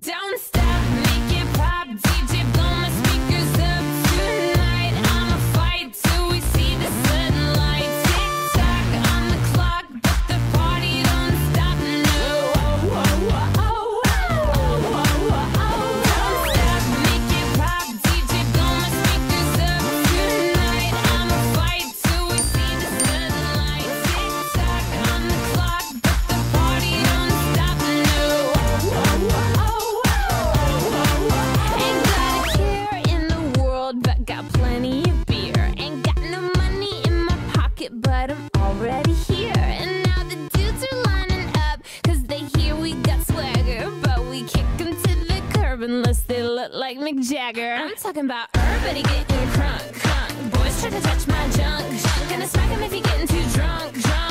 Don't stop, make it pop, DJ blow my speakers up tonight. I'ma fight till we see the sunlight. Tick tock on the clock, but the party don't stop. No, don't stop, make it pop, DJ blow my speakers up tonight. I'ma fight till we see the sunlight. Tick tock on the clock, but the party don't stop. No. Ain't got a care in the world, but got plenty of beer. Ain't got no money in my pocket, but I'm already here. And now the dudes are lining up, cause they hear we got swagger. But we kick them to the curb unless they look like Mick Jagger. I'm talking about everybody getting crunk, crunk. Boys try to touch my junk, junk. Gonna smack him if you're getting too drunk, drunk.